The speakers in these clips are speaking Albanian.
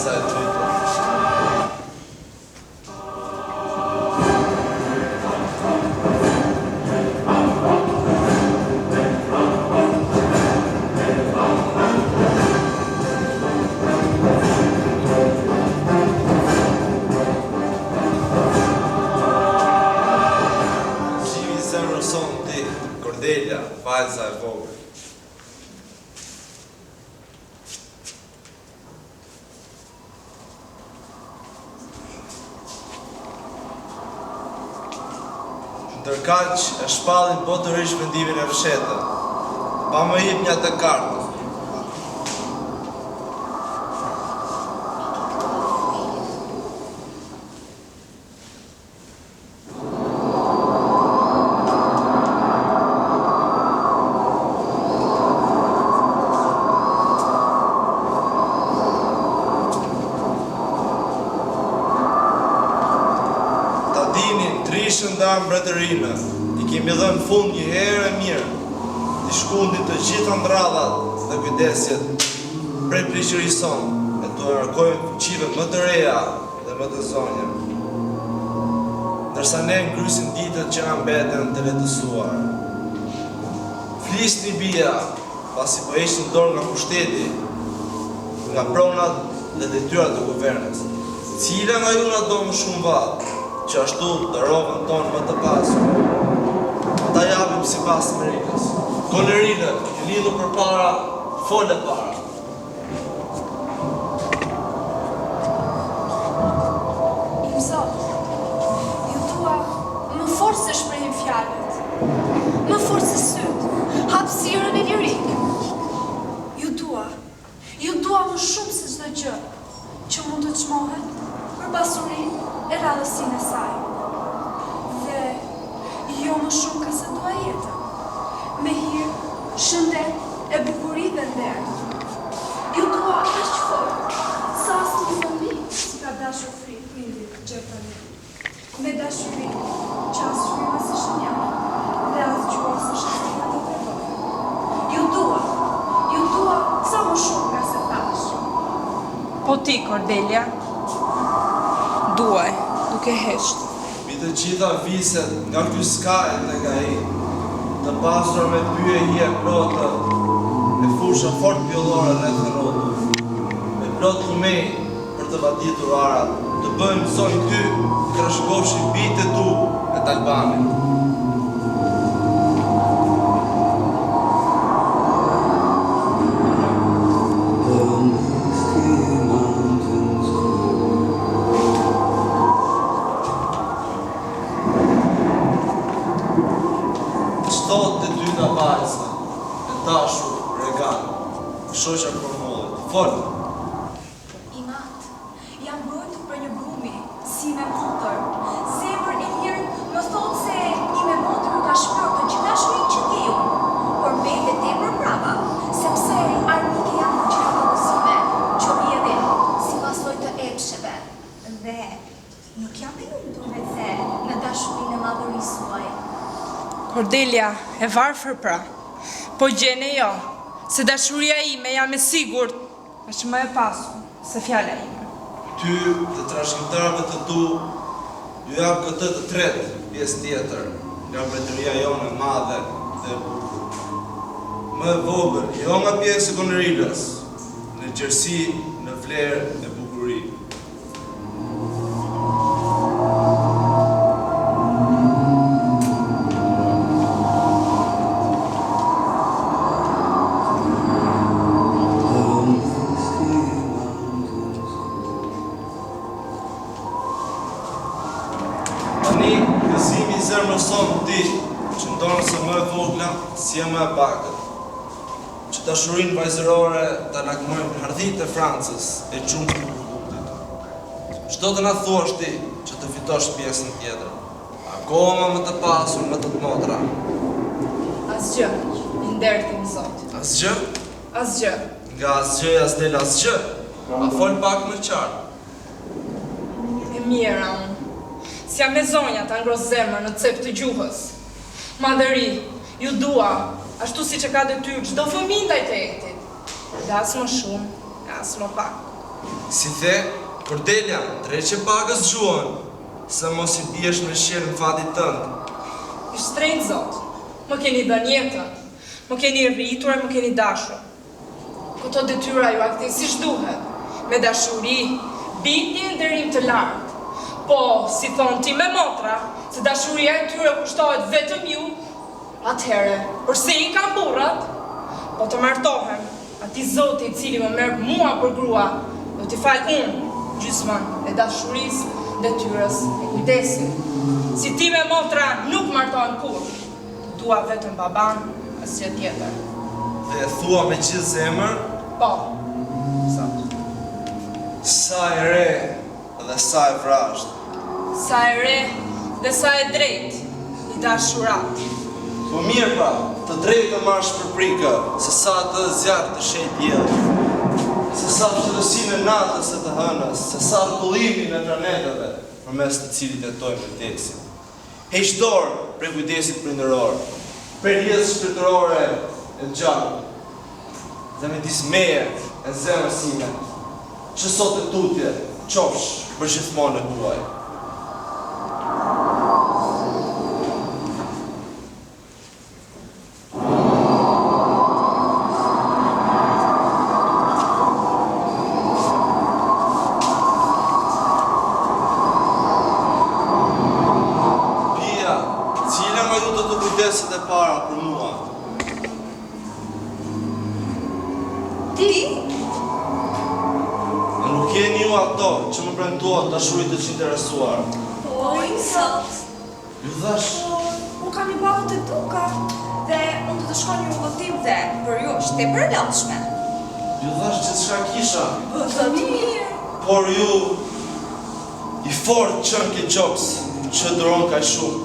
vajza e trytë. Cordelia, vajza e vogël. Ndërkaq e shpallin botërisht vendimin e fshetën, pa më jep një të kartë. Nda mbretërinë, i kemi dhënë fund një herë e mirë, i shkundit të gjitha ndradhat dhe kujdesjet prej pleqërisë sonë, e të ngarkojmë fuqive më të reja dhe më të zonja. Ndërsa ne ngrysim ditët që na mbeten të letësuar. Flisni bija, pasi po heqni dorë nga pushteti, nga pronat dhe detyrat e guvernit. Cila nga ju na do më shumë vallë, që ashtu të rogën tonë më të pasur. Ata japim si pas Amerikës. Kolerinë, i lidhur për para, fole para. Im Zot, ju dua më forë se shprehim fjalët, më forë se sytë, hapësirën e lirik. Ju dua më shumë se çdo gjë që mund të çmohet për pasurinë e radhësinë e saj. Dhe jo më shumë ka se dua jetën, me hir, shëndet e bukuri dhe nder. Ju dua aq fort, sa asnjë fëmijë si ka dashur prindit gjetën. Me dashuri që as shfryma së shënjak, dhe as gjua së shënjak të tregoj. Ju dua sa më shumë nga se thash. Po ti, Cordelia? Duaj, duke heshtë. Mbi të gjitha viset nga ky skaj dhe nga ai, të pasur me pyje hije plotë, me fusha fort pjollore rreth rrotull, me plot humej për të vaditur arat, të bëjmë zonjë ty, të krashkofshin bitë tu e Talbanit. Shoqja Kornollit, folë. I matë, jam bëjtu për një grumi, si me motër. Zemër e lirë më thotë se një me motër ka shpërë të gjitha shujnë që diju, por me dhe te për prava, sepse armike janë në gjitha të që mi edhe si pasoj të epsheve. Dhe nuk jam e lumtur me the në dashurin e madhërisuaj. Cordelia, e varfër pra, po gjene jo. Se dashuria ime jam e sigurt është më e pasur se fjala ime. Ty të trashëgimtarëve të tu, ju jap këtë të tretë pjesë tjetër nga mbretëria jonë e madhe dhe më e vogël, jo nga pjesë e Gonerilës, në gjerësi, në vlerë e bukuri. Që ndonë se më e vogla, si e më e pakët. Që dashurinë vajzërore të lakmojnë hardhit e Francës e qumë të bukutit. Çdo të na thuash ti që të fitosh pjesën tjetër. Akoma më të pasur, më të motra. Asgjë, i ndertë im Zot. Asgjë? Asgjë. Nga asgjëja s'del asgjë. A fol pak më qartë. E mira unë. S'jam me zonja ta ngros zemër në cep të gjuhës. Madhëri, ju dua, ashtu si që ka detyrë çdo fëmijë ndaj të jetit. Dhe as më shumë, as më pak. Si the, Cordelia, treqe pakës gjuhën, se mos I biesh me shirë në fatit tëndë. I shtrejnë Zot, më keni dhënë jetën, më keni rritur e më keni dashur. Këto detyra ju aktin si shduhet, me dashuri, bindje e nderim të lartë. Po, si thonë ti me motra, se dashuria e tyre kushtohet vetëm ju, atëhere, përse I kam burrat, po të martohem, ati Zoti I cili më merr mua për grua, do t'i fal unë, gjysmën e dashurisë, detyrës e kujdesit. Si ti me motra nuk martohen kur, dua vetëm baban, asgjë tjetër. Dhe e thua me gjithë zemër, Po, Zot. sa e re dhe sa e vrasht. Sa e re dhe sa e drejt, I dashurat. Po mirë pra, të drejtë të marrësh për prikë, se sa të zjarë të shejt diellin, se sa vështirësinë e natës e të hënës, se sa rrotullimin e planeteve, përmes të cilit jetojmë vdeksin. Heq dorë prej kujdesit prindëror, prej rrjedhës shpirtërore e gjatë, dhe me dismeje e zemrës sime, që sot e tutje qofsh për gjithmonë e huaj. Kujdeset e para për mua. Ti? E nuk jeni ju ato që më premtuat dashurit të çinteresuar. Po, I Zot. Ju thash, Unë kam I bavë të duka dhe unë të shkoj një udhëtim dhe për ju është tepër e lodhshme. ju thash gjithçka kisha, Të mirë. por ju I fort qënë ke gjoks që duron kaq shumë.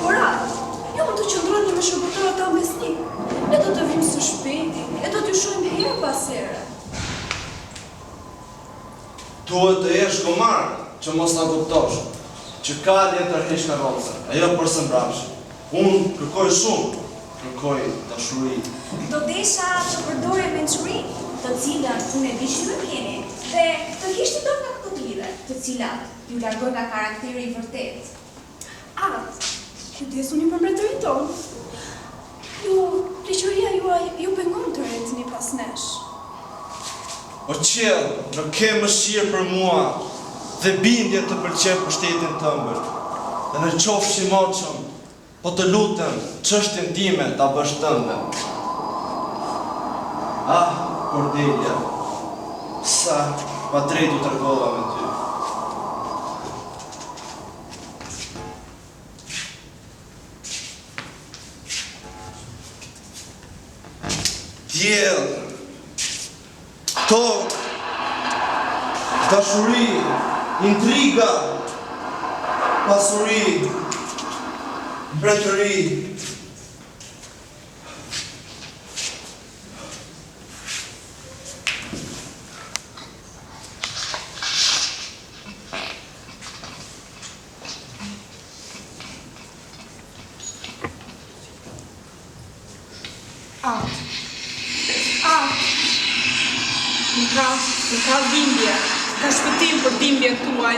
Por atë, jo mund të qëndroni me shërbëtorët ta besnik. Ne do të vim së shpejti, e do t'ju shohim herë pas here. Duhet të jesh gomar që mos ta kuptosh, që kalje tërheq karrocën, ajo për së mbrapsht. Unë kërkoj shumë, kërkoj dashuri. Do desha të përdore mençuri, të cilën unë e di që nuk keni, dhe të kishte do nga këto lidhe, të cilat ju largoj nga karakteri I vërtet. Atë, kujdesuni për mbretërin tonë. Liqëria juaj ju pengon të retni pas nesh. O qell, në ke mëshirë për mua dhe bindje të pëlqen pushtetin tëmbër. Dhe në qofsh I moqëm, po të lutem, çështjen time ta bësh tënde. Ah, Cordelia, sa pa drejt u tregova me ty. Diell, tokë, dashuri, intriga, pasuri, mbretëri. Në ka dhimbje, ka shpëtim për dhimbjen tuaj.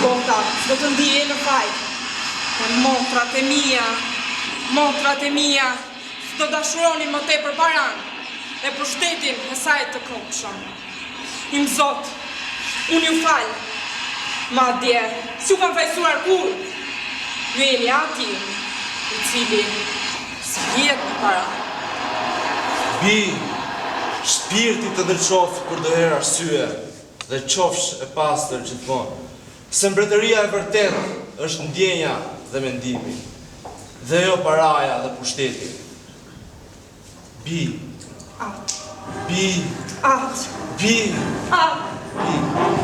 Bota, s'do të ndije në faj. E motrat e mia, s'do dashuroni më tepër paran, e pushtetin e saj të kokshëm. Im Zot, unë ju fal. Madje, s'ju kam fajsuar kur. Ju jeni ati, I cili s'vjet në para. Bi, shpirti të ndërqof kur do herë arsye dhe qofsh e pastër gjithmonë. Se mbretëria e vërtet është ndjenja dhe mendimi, dhe jo paraja dhe pushteti. Bi, Atë, bi, atë, bi, atë. bi.